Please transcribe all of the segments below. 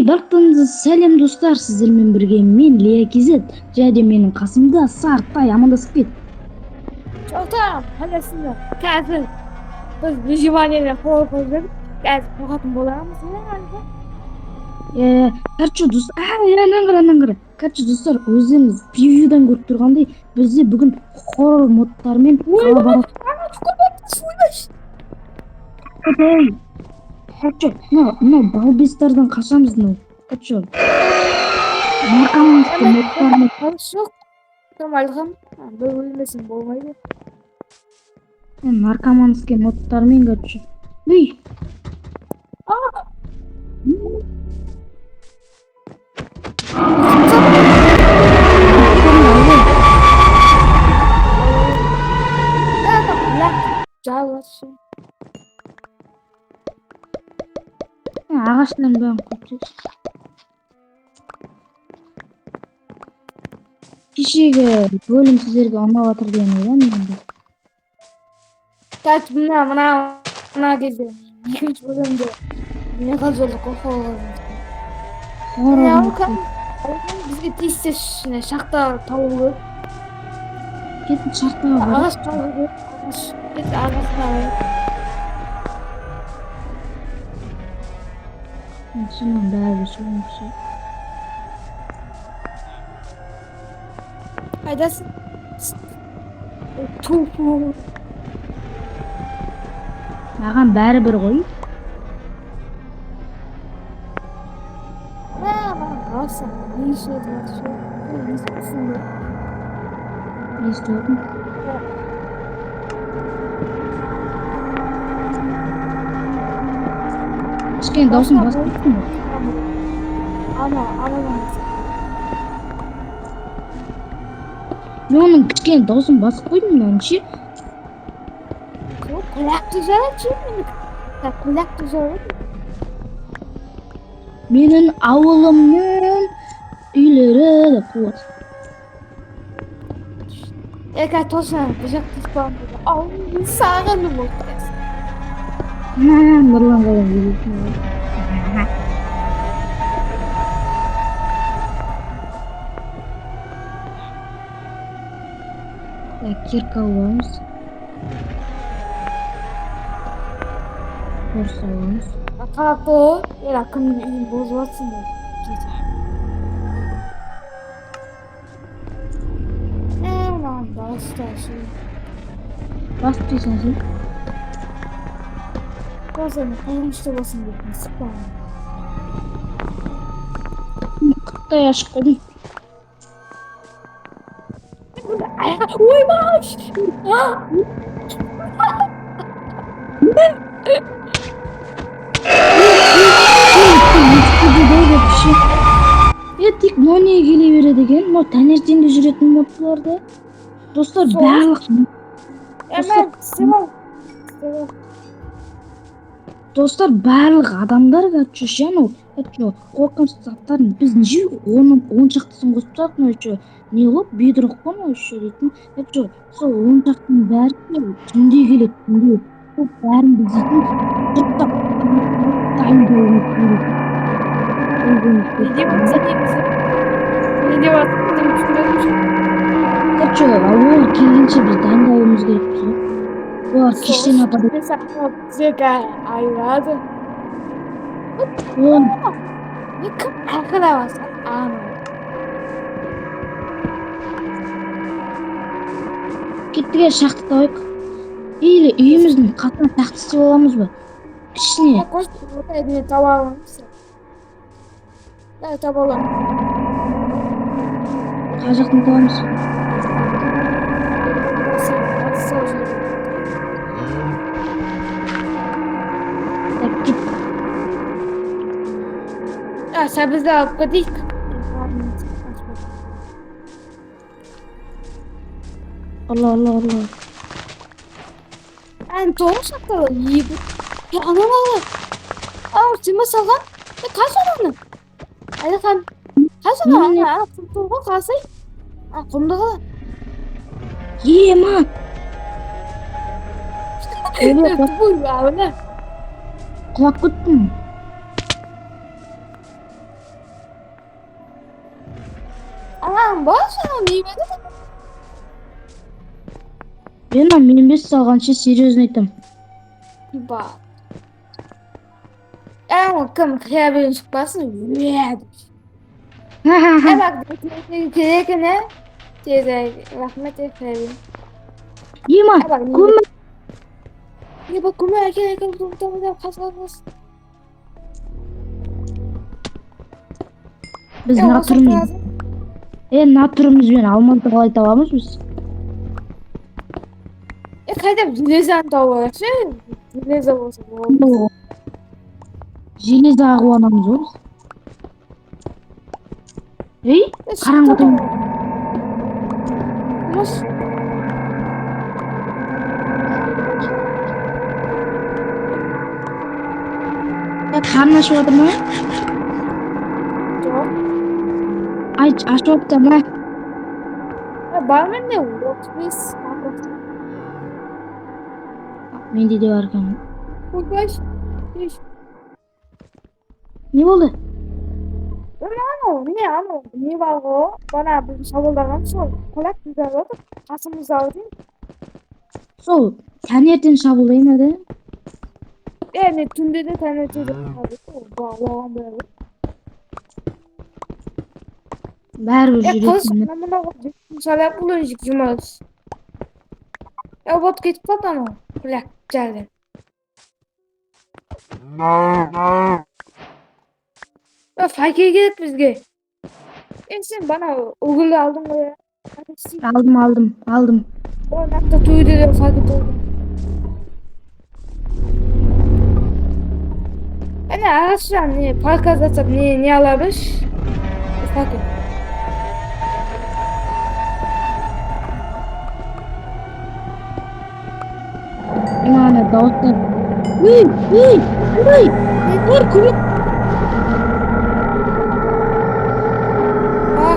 бактыңыз сәлем достар, сіздермен бірге мен Лия Кизет және менің қасымда Сартай амандасып кет. Çoğutam, hangisinde? Kazın. Biz выживание koyduk. Kazın kokatın bolamız ya galiba. Короче достар, анан кара. Короче достар, өздеріңіз превьюдан көріп тұрғандай, бізде бүгін хоррор модтармен қала Oyma, барады. ana çikolata suymuş. Короче, мынау балбестардан қашамыз мынау. Короче, наркоманский Hemen модтармен. kalış yok. Normalde böyle ölmesin olmaydı. Наркоманский модтармен, короче. Үй. Жалашы. Ағаштан бәрін қойып кешегі бөлім сіздерге ұнап жатыр деген ойдамын енді. Kaç buna gezi. 2-3 bölümde ne kadar oldu koku. Ya o kan bizge tiyse şune şakta tavuğu. Кетіп шақтаға бар. Ağaç tavuğu. Biz ağaç tavuğu. Шынымен бәрі шоңшы. Kaydasın. Topu. Маған бәрібір ғой. Nossa, ne işe yarıyor? Ne istiyorsun? Не істедің? Кішкене даусын басып кеттің бе? Ama Мен оның кішкене даусын басып қойдым мәнше. kulak düzeli çünkü kulak düzeli. Менің ауылымның үйлері деп қойды. Eka tosan, bıçak tutmam. Ay, sağınım oldu. Нұрлан қалам келетін. Кирка аламыз. Орыс аламыз. Kalktı o, yakın iyi bozulmasın da. Lan basta şey. Бас дейсің сен? Bazen olmuşta basın dedim, sıkma. Қыттай ашық қойдым. Oy baş! Тек мынау келе береді екен. Мынау таңертеңде жүретін модтыларды. Достар, барлық Hemen sıvı. достар барлық адамдар короче анау қорқынышты заттарын біз неше он шақтысын қосып тастадық мына еще не қылып бедрок қой мынау еще дейтін короче сол он шақтының бәрі түнде келеді түнде сол бәрін біз дейтін дұрыстап дайындауымыз керек. Ne diyor? Короче ол келгенше біз дайындалуымыз керекпіз ғой. Олар кештен атады. Ayradı. Ол Ne kadar var? кеттіге шақты табайық. Или үйіміздің қасына шақты істеп аламыз ба? Ішіне. Koş, elini tavalım. Evet, tavalım. Қай жақтан табамыз? Так, кет. Ya sen bizi alıp gidik. Allah. Ben doğru saklı iyi bu. Ya anam. Aa, cima salgan. Ya kaç oranı? Hadi kan. Kaç oranı? Ya kurtulma kalsın. Ha, kumda kal. Ема! Bu ya öyle. Құлап кеттім. Anan бар саған небеді? мен емес салғанша серьезно айтам. Бар. Кім қиябен шықпасын, өйеді. Бak, gerekene teyze rahmet eylesin. Ема, Bak, көмір. ne bak kuma erken tutamıyor kasmaz. Біз O çok натурмыз. lazım. Натурмызбен алмазды қалай табамыз біз? Kayda zilezan tavır. Zileza olsun. Железо ағып аламыз ғой біз. Ей, қараңғы түн. Mas Қарны ашып жатыр ма? çok. Ашып жатыр ма? Barmen de otobüs. Менде де бар екен. Kurbaş. Не болды? Ne var o? Bana bir savunlarım sol. Kolak güzel oldu. Kasımız aldı. Сол, таңертең шабуылдаймын да. Yani tünde de tanıtı da bağlan böyle. Бәрібір Kız жүретін. ben buna mesela bulaşık cumaz. Bot git pat ama. Kulak geldi. Fakir gidip bizge. Sen bana Google aldın mı ya? Алдым. O nakta tuydu da fakir oldu. Hani araçlar ne? Park azaltıp ne alabilir? Fakir. Ана дауыстап. Ой, көмек.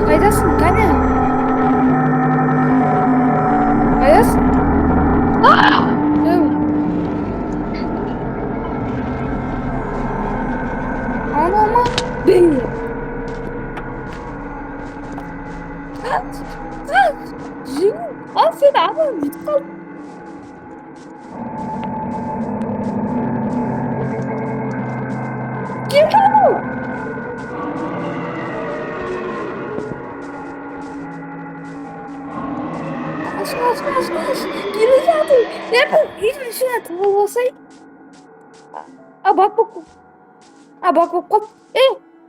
Kaydasın kane. Kaydasın. Ama beni. Kaç. Aferin adam. Git kal. Gir kal. Kaç. Geri geldi. Nerede? Hiçbir şey hatırlamasaydı. Bak. Bak.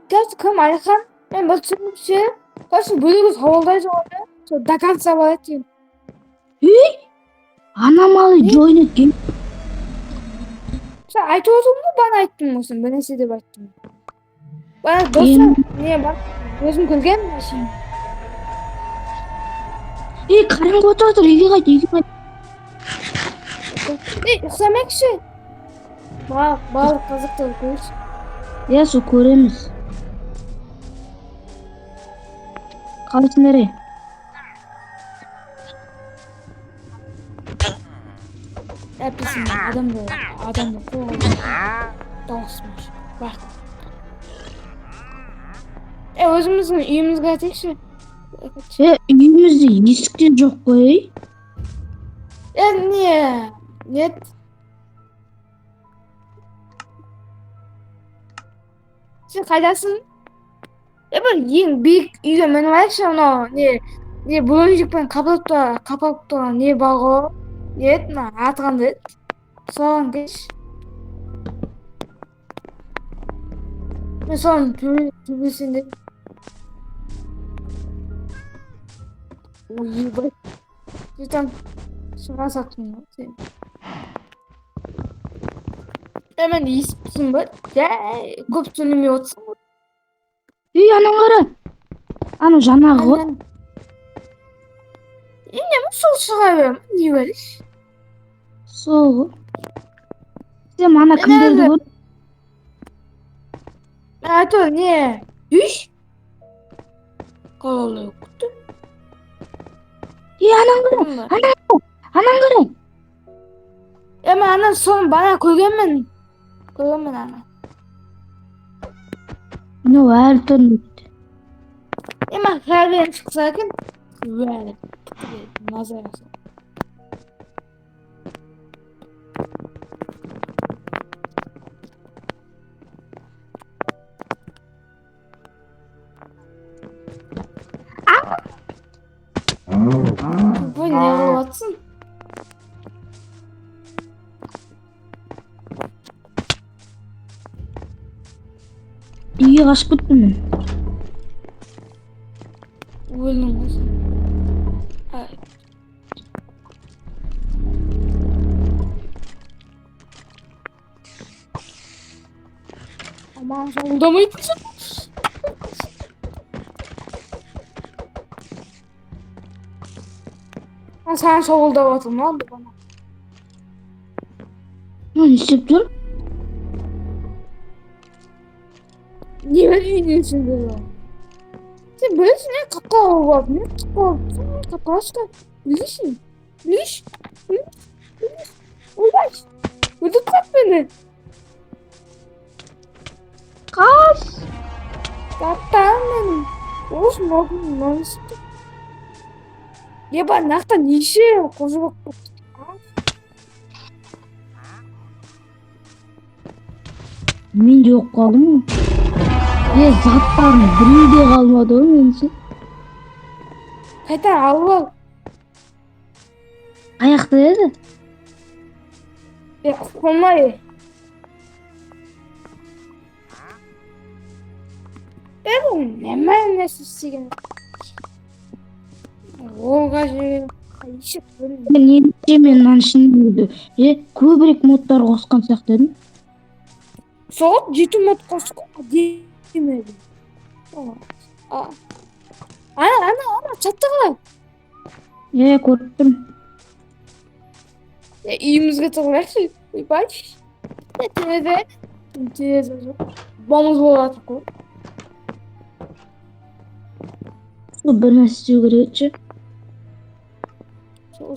Gerçi kım Ayhan. Ben bakıyorum şey. Gerçi böyle bir havaldayız orada. Sonra dakan sabah ettim. Аномалы join etкен. Sen ayet oldun mu bana ayttın mısın? Ben size de baktım. Bana dostum niye bak? Gözüm kırgen mi şimdi? Қараңғы отыр жатыр. Үйге қайт. Üstemek şey. Balık kazık da koyuyoruz. Сол көреміз. Қалайсың nereye? Hepsini adam da kovalıyor. Dostmuş. Bak. Özümüzün uyumuzga tekşi. Үйімізде есік те жоқ қой. Niye? Net. Sen kaydasın? Böyle ең büyük үйге мініп алайықшы анау не bulanjikпен қапалып тұрған не бар ғой? Не еді мына аты қандай еді? Соған келші. Мен соның төбесінде. Ой, ебать. Ты там шыға сақтың ба сен? Мен естіпсің ба? Жай көп сөйлемей отырсың ғой. Ананы қара. Ана жаңағы ғой. Не сол шыға берем? Не береш? Сол ғой. Сен ана кімдерді көр? То не? Үш? Қалалай өкті. Ананы қара. Мен анан соны бана көргенмін ана. Мынау әлі тұрмайды. Emang kalian çıksa kan böyle nazar asıl. Bu ne olacaksın? Үйге қашып кеттім мен. Öldüm kız. Ay. Aman solda mıydın sen? Ha, sen solda batın lan bana. Не істеп тұр? Niye öyle içinde lan? Sen böylesin ya kakao var. Ne kakao? Sen kakao çıkar. Bilirsin. Biliş. Biliş. Uğraş. Ödüklet beni. Қас! Kaptan benim. Olsun oğlum. Nasıl? Ya ben naktan işe kozu bak. Мен жоқ қалдым ғой. Заттардың біреу де қалмады ғой меніңше. Kaytan al. Аяқта еді. Ya konmayı. Ben hemen ne sesini. O gacı. İşe böyle. Мен ерекше мен мынаның ішінде көбірек модтар қосқан сияқты едім. Soğuk ciddi mod koşku demedim. Ana çattılar. Көріп тұрмын. Ya iyimizge tırnak. Bak. Teyze. Teyze. Bomuz болады ғой. Бір нәрсе істеу керек ше. Сол.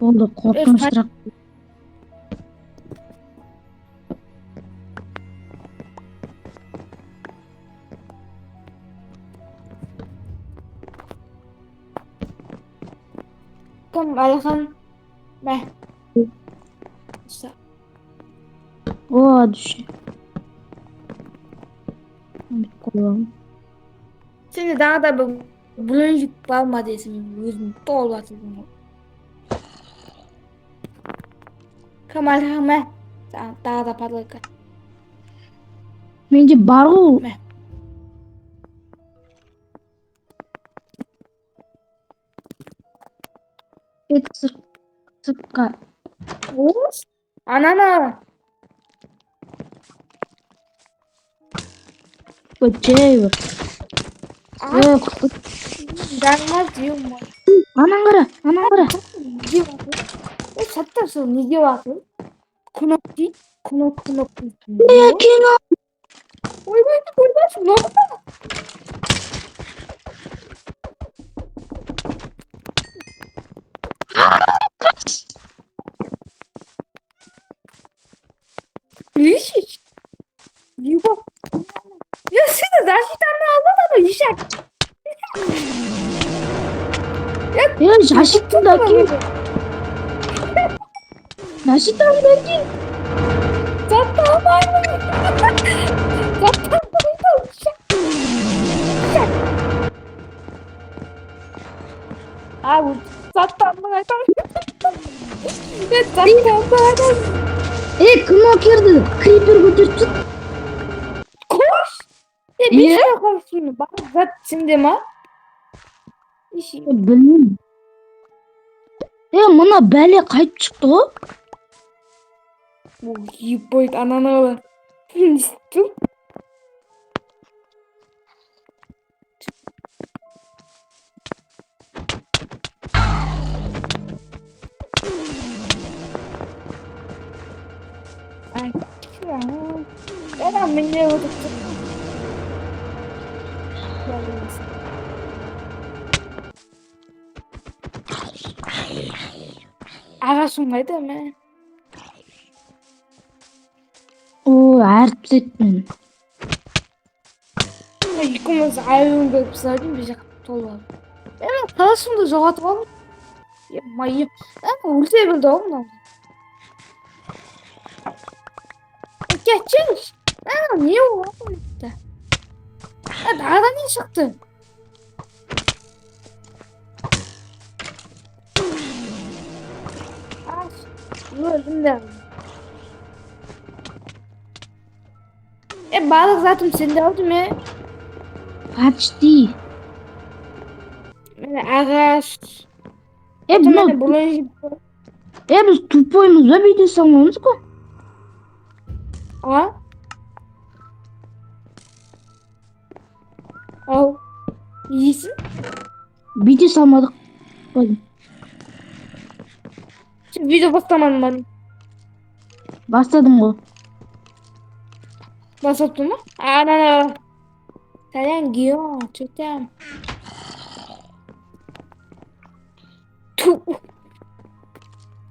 Болды, қорқынышырақ. Kom Alhan. Beh. Bisa. О, düşe. Koyalım. Seni daha da bir bulanıcık kalma desin. Yüzüm dolu atıldım. Kamal Hame. Daha da patlayık. Менде бар ғой. Мә. Сыртқа. Oğuz. Anana. Көтчей. Gelmez diyorum ben. Анан қара. Ne diyor bakın? Sattarsın ne diyor bakın? Kunok değil. Kunok. Кино. Oy ne oldu? Değişik. Yuva. Ya siz de gerçekten ne anladın mı? İşek. 자식들다기. 자식들다기. Zaten aynı. Zaten aynı. İşek. Abi zaten aynı. Zaten aynı. Кім келді? Крипер көтеріп тұр. Koş. Bir şey koşsun. Bak zat şimdi mi? İşi. Білмеймін. Мына бәле қайтып шықты ғой. Ебать, ананы. Не стыл. Ay, ya. Adam beni öldürdü. Ағашың қайда ме? Ой, әріп сетмен. Екеуміз айылын көріп сұрайын бір жаққа толып. Мен қылышымды жоғалтып алдым. Майым. Өлсе білді ғой мынау. Кетшеңіз. Не болды? Дағадан не шықты? Öldüm de. Balık zaten sende oldu mu? Почти. Ağaç. Мынау Bulanıcı. біз тупоймыз ба бүйте салмаймыз ғой. А? Ау. İyisin. Бүйте салмадық қой. Şimdi video bastamadım ben. Бастадым ғой. Basattın mı? Ana. Sen giyiyor. Çötem. Tu.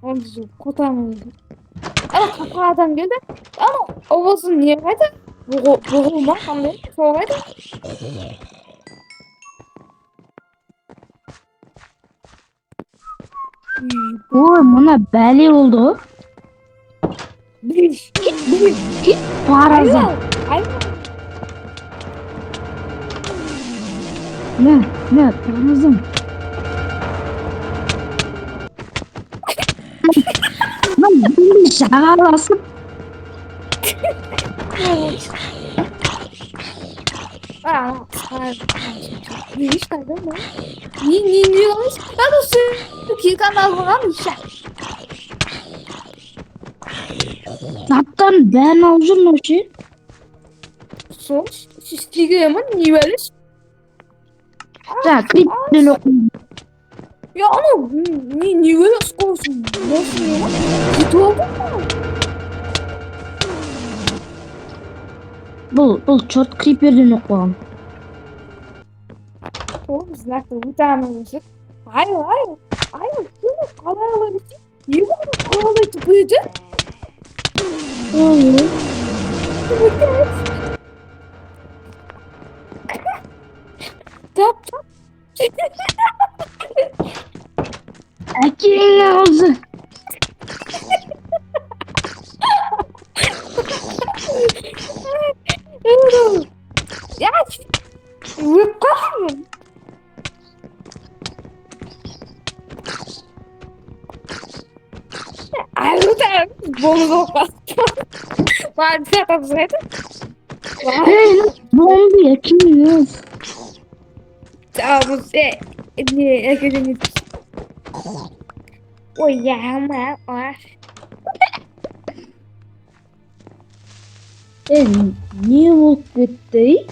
Onu kotamıyorum. Ama kapı adam geldi. Ama ovasın niye kaydı? Boğulma kandı. Soğuk kaydı. Ой, мына бәле болды ғой. Bir. Кет параза. Мә, паразам. Жағаласып. Ne iş kaydı mı? Ne olmuş? Ben de sürekli kanalına Заттан бәрін алып жүр мынау ше. Сол, істеген ма? Не бәліш? Криппен оқимын. Ya ana, ne böyle sıkıyorsun? Nasıl ya? Kötü oldun mu? Бұл чорт крипперден оқып алған. Oğlum знак bir tane olacak. Hayır. Şunu kalayalım için. Niye bunu kalalayıp büyüdü? Tap. Әкеңнің аузы. Ya Rıp kalmıyor. Ay bu da bomba olmaz. Var bir tane saydı. Bomba yakıyoruz. Tamam ne ekledim. Ой ya ama var. Не болып кетті?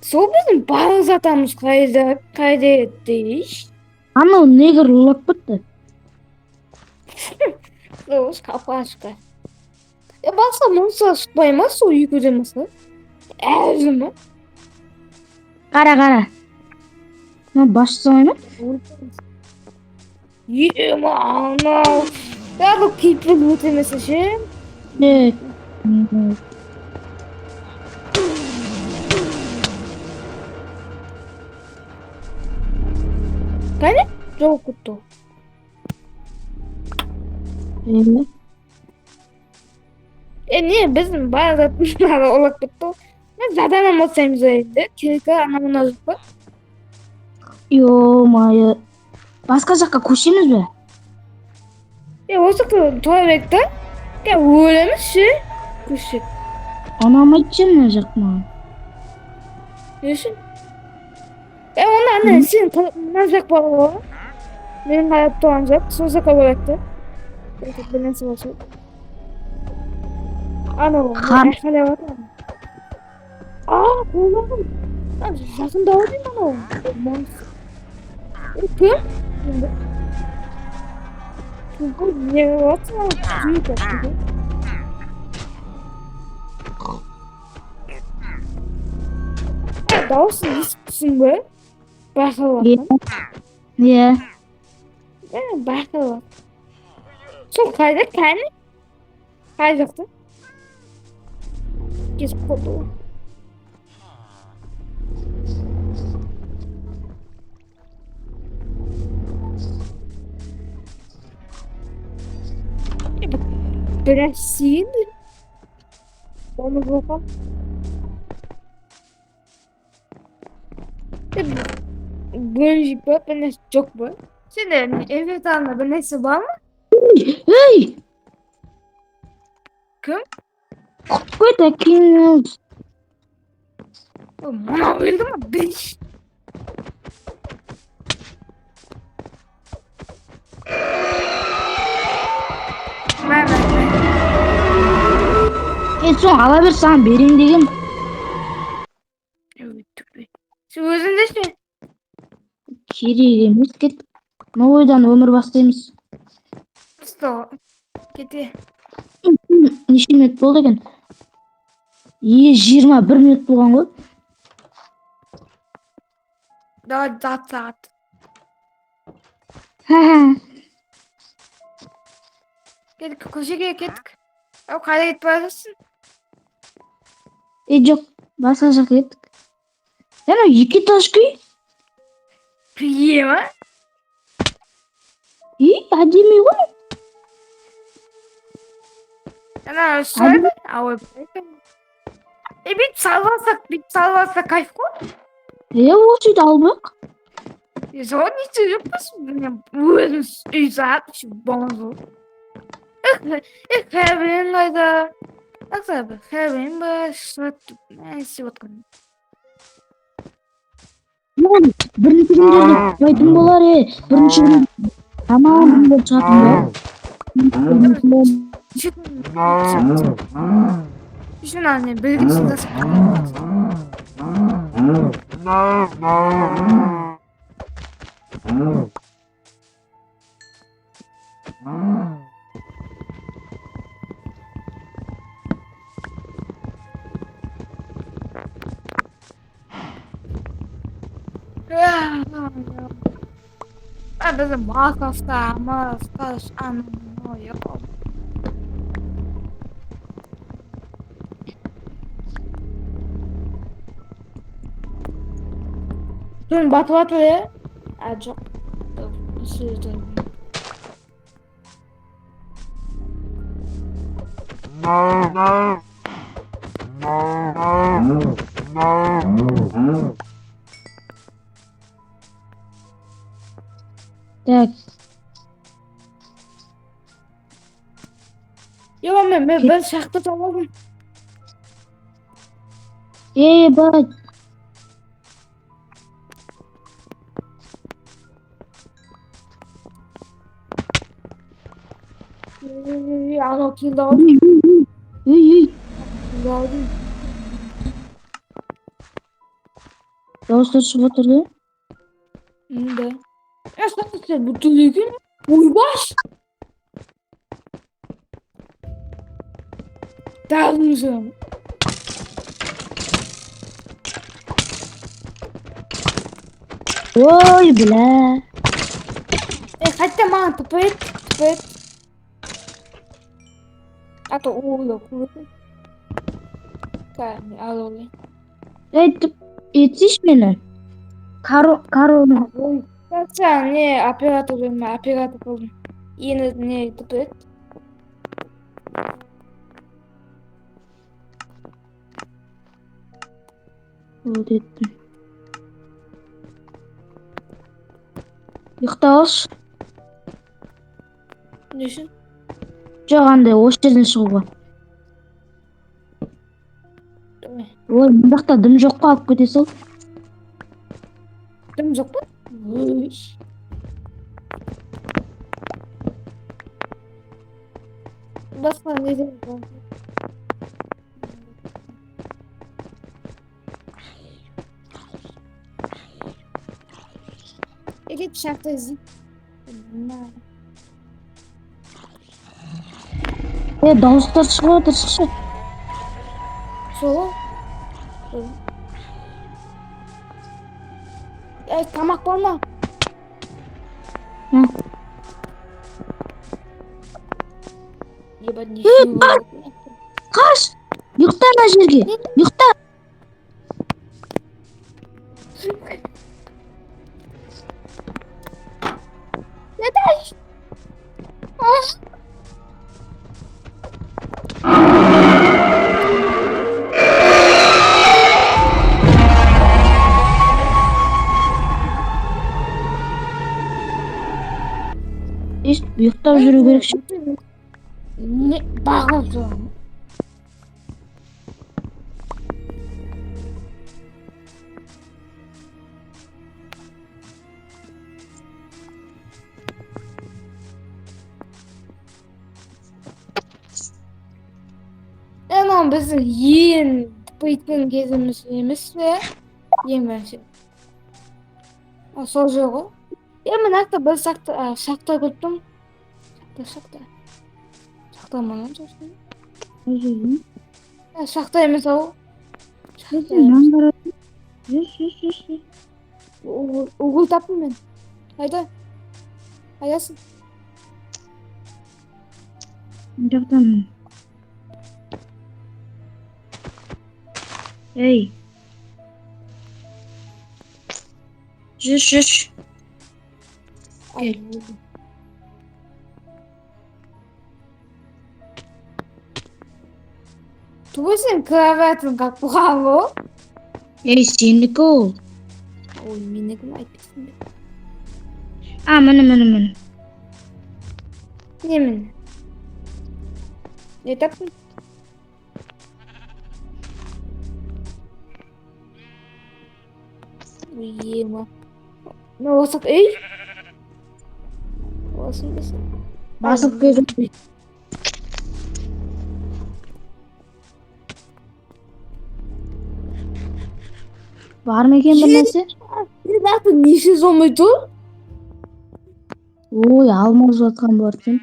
Сол bizim барлық затамыз қайда етті? Анау негр ұлап бітті. Сол капашка. Басқа мұнса шықпай ма сол екеуден басқа? Әлі ме? Қара. Баш салай ма? Ема анау. Ya bu people ötemesi şey. Kayne? Çok kötü. Niye bizim bazı atmışlar olak bitti. Ne zaten anlatayım öyle. Kirika anlamına zıplı. Ё-моё. Басқа жаққа көшеміз бе? Осы туалетте. Өлеміз ше. Көшіп. Ұнамайды ше мына жақ маған. Не үшін? Оны ана сен мына жақ бар ғой. Менің қарап тұрған жақ. Сол жаққа барады. Bir нәрсе болса. Анау айқайлап жатыр. Қолдағым. Жақында деймін анау. Кім? Не жатыр? Дауысын естіпсің бе? Байқалып жатқан. Иә. Байқалып. Сол қайда кәні? Қай жақта? Кетіп қалды ғой. Biraz sihirli. Onu bakalım. Böyle bir ne çok bu. Şimdi evet anla ben neyse var mı? Ей! Kim? Кто такие? Bana öldü mü? Beş. Ver. En son ала бер саған берейін дегем. Şu özünde işte. Керек емес кет. Новойдан өмір бастаймыз. Mustafa. Keti. Неше минут болды екен? 21 минут болған ғой. Daha saat. Kettik. Köşeye kettik. Ya kayda gitip barasın. Жоқ, басқа жаққа кеттік. Анау екі этаж үй. Прием, ha? Әдемі ғой. Ana söyle. Ama bir salvarsak kayıp koy. Осы үйді алып бақ. Sonra hiç yapmasın. Bu saat şu bonzo. Heaven kayda. Bak abi. Heaven başlat. Neyse bakalım. Бірінші күндерде айтын болар бірінші күн тамам болып шығатын бол. Düşün anne. Bilgisinde sıkıntı. Ben de Marcos'ta anlamıyor. Dün batı ya. Acaba. Так, Yok ben şahta tamamım. бать. Ana kilde aldım. Үй. Aldım. Дауыстар шығып отыр да. Да. Ya sen bu tülüğün uybaş. Dağılmışım. Ой, бля. Хотя мама тупит. А то улы. Кайми алоли. Етсейші мені. Кароны. Sen ne operatör oldum. Yine ne tupet? Вот еттім. ұйықтап алшы. Ne için? Жоқ, андай осы жерден шығуға. Ой, мына жақта дым жоққа алып кете сал. Düm yok mu? Basma ne diyeyim ben? Git şarkı izle. Дауыстар шығып отыр, шықшы. Sola. Tamak bana. ебать ничего болот. Қаш! Ұйықта ана жерге! Ұйықта! Ұйықтап жүру керек шығар. Не бағып жүр. Мынау біздің ең тупойткен кезіміз емес пе? Ең бірінші. Сол жер ғой. Мына жақта бір шахта көрдім. Шахта. Шахта ма lan сосын? Шахта емес ау. Жүр. Угол таптым мен. Қайда? Қайдасың? Жақтамын. Ей. Жүр. Туй сен кроватын как бұған ғой? Ей, сенікі ол. Ой, менікін айтпайсың бе? Міне. Не міне? Не таптың? Ой, ема. Ne olsak ey? Olsun desin. Басып келіп. Бар ма екен бір нәрсе? Нақты неше зомбойды? Ой, алмап жатқан бар екен.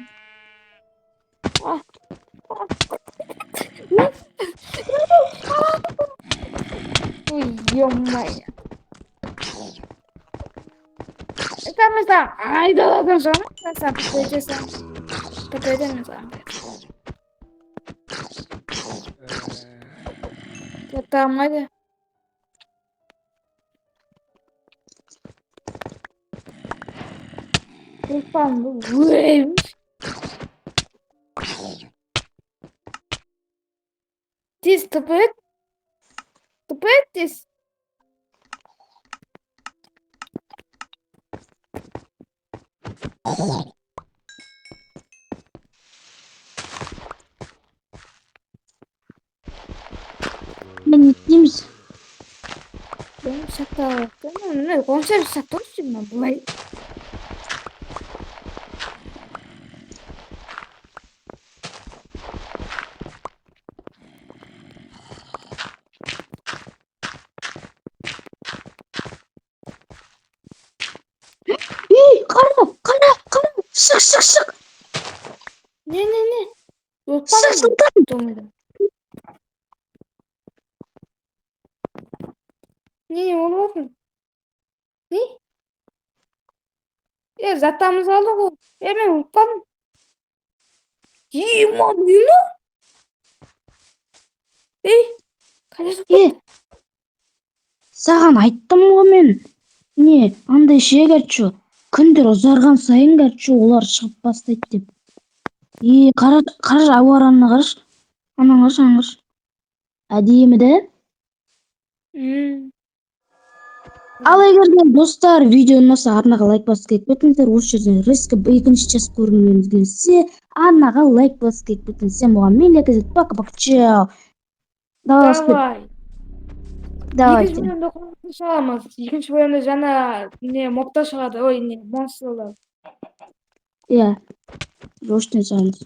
Ой, ё-моё. Это мы там. Ай, да ладно, что? Сам подойдёшь. Подойдём сам. Это моя. Упал. Тиз тупит. Тупит тиз. Не істейміз? Ben sakta. Ne konser sakta mı bu? Ей, қара. Шық. Ne? Yok Шықсыңдар. Ne olmasın? Ne? Ya zaten aldık o. Hemen upan. Yiyma. Kalesi Саған айттым ғой мен. Не, андай ше кәтші. Күндер ұзарған сайын кәтші олар шығып бастайды деп. Қараш ауаранына қараш. Анан қараш. Әдемі де? Ал егер де достар видео ұнаса арнаға лайк басып кетпетіңіздер. Осы жерден резко екінші час көргіңіз келсе, арнаға лайк басып кетпетіңіздер. Бұған мен ләкізет. Пока-пока. Чао. Давай. Давайте. İkinci bölümde konuşamaz. İkinci bölümde cana ne mobta шығады. Ой, не монстрлар. Иә. Жоштен шығамыз.